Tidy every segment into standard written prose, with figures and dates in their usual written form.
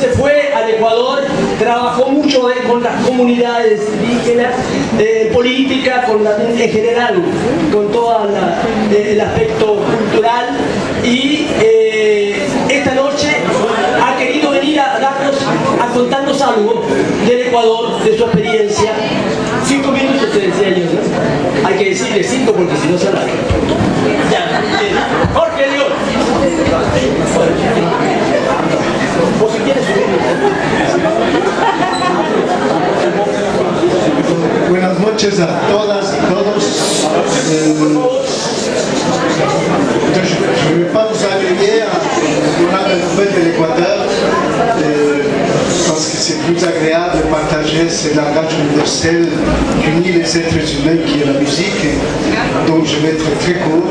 se fue al Ecuador, trabajó mucho con las comunidades indígenas, política, en general, con todo el aspecto cultural, y esta noche ha querido venir a contarnos algo del Ecuador, de su experiencia. 5 minutos te decía yo, ¿no? Hay que decirle 5 porque si no se alarga. Ya, Jorge León. O si quieres subir. Buenas noches a todas y todos. Je ne vais pas vous ennuyer en donnant la nouvelle de l'Équateur, parce que c'est plus agréable de partager ce langage universel qui unit les êtres humains qui est la musique. Donc je vais être très court.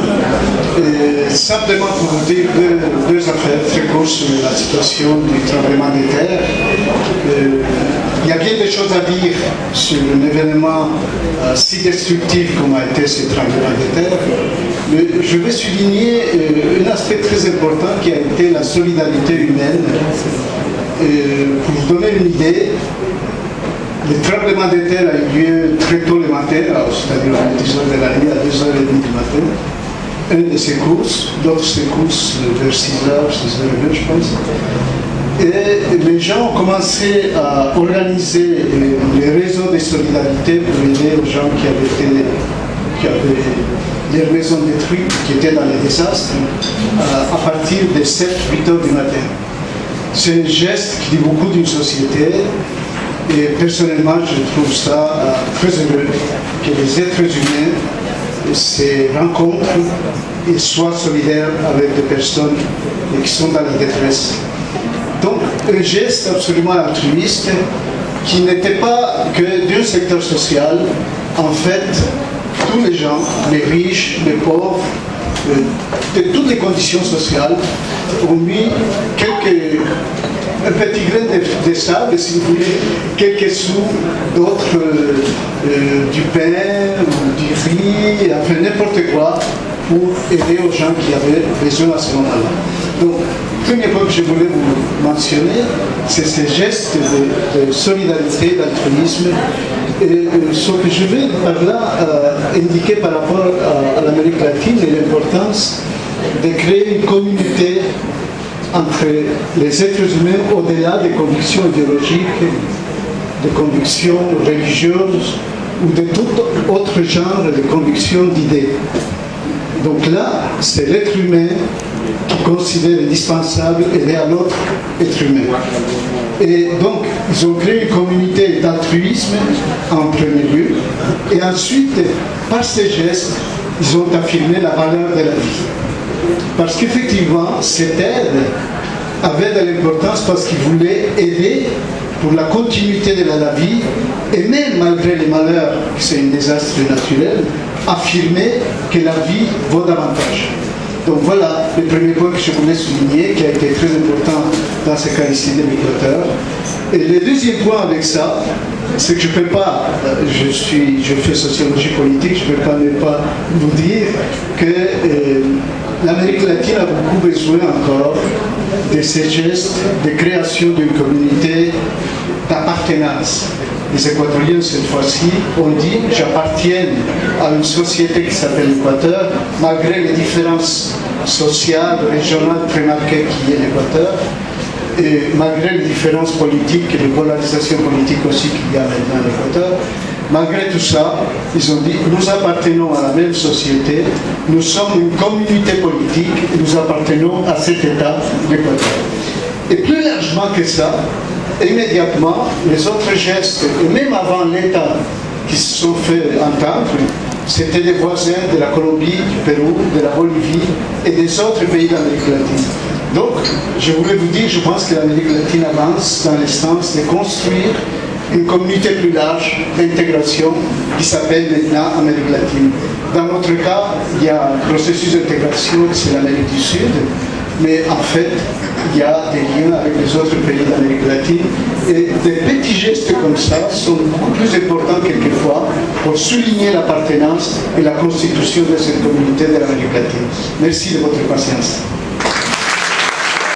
Simplement pour vous dire deux affaires très courtes sur la situation du tremblement de terre. Il y a bien des choses à dire sur un événement si destructif comme a été ce tremblement de terre, mais je vais souligner un aspect très important qui a été la solidarité humaine. Pour vous donner une idée, le tremblement de terre a eu lieu très tôt le matin, c'est-à-dire à 10h de la nuit, à 2h30 du matin. Une de ces courses, d'autres secousses vers 6h, 6h30 je pense. Et les gens ont commencé à organiser les réseaux de solidarité pour aider aux gens qui avaient les maisons détruites, qui étaient dans les désastres, à partir de 7-8 heures du matin. C'est un geste qui dit beaucoup d'une société, et personnellement je trouve ça très heureux que les êtres humains se rencontrent et soient solidaires avec des personnes qui sont dans la détresse. Donc un geste absolument altruiste qui n'était pas que d'un secteur social. En fait, tous les gens, les riches, les pauvres, de toutes les conditions sociales, ont mis un petit grain de sable, si vous voulez, quelques sous, d'autres du pain, ou du riz, enfin n'importe quoi, pour aider aux gens qui avaient besoin à ce moment-là. Donc, le premier point que je voulais vous mentionner, c'est ces gestes de solidarité, d'altruisme. Et ce que je vais par là indiquer par rapport à l'Amérique latine et l'importance de créer une communauté entre les êtres humains au-delà des convictions idéologiques, des convictions religieuses ou de tout autre genre de convictions d'idées. Donc là, c'est l'être humain qui considère indispensable aider à l'autre être humain. Et donc, ils ont créé une communauté d'altruisme en premier lieu, et ensuite, par ces gestes, ils ont affirmé la valeur de la vie. Parce qu'effectivement, cette aide avait de l'importance parce qu'ils voulaient aider pour la continuité de la vie, et même malgré les malheurs, c'est un désastre naturel, affirmer que la vie vaut davantage. Donc voilà le premier point que je voulais souligner, qui a été très important dans ce cas ici de l'Équateur. Et le deuxième point avec ça, c'est que je ne peux pas, je fais sociologie politique, je ne peux pas ne pas vous dire que l'Amérique latine a beaucoup besoin encore de ces gestes de création d'une communauté d'appartenance. Les Équatoriens, cette fois-ci, ont dit « j'appartiens à une société qui s'appelle l'Équateur, malgré les différences sociales, régionales très marquées qui est l'Équateur, et malgré les différences politiques et les polarisations politiques aussi qu'il y a maintenant à l'Équateur. Malgré tout ça, ils ont dit « nous appartenons à la même société, nous sommes une communauté politique et nous appartenons à cet État, l'Équateur. » Et plus largement que ça, immédiatement, les autres gestes, et même avant l'État qui se sont fait entendre, c'était des voisins de la Colombie, du Pérou, de la Bolivie et des autres pays d'Amérique latine. Donc, je voulais vous dire, je pense que l'Amérique latine avance dans le sens de construire une communauté plus large d'intégration qui s'appelle maintenant Amérique latine. Dans notre cas, il y a un processus d'intégration, c'est l'Amérique du Sud, mais en fait, il y a des liens avec les autres pays d'Amérique latine, et des petits gestes comme ça sont beaucoup plus importants quelquefois pour souligner l'appartenance et la constitution de cette communauté de l'Amérique latine. Merci de votre patience.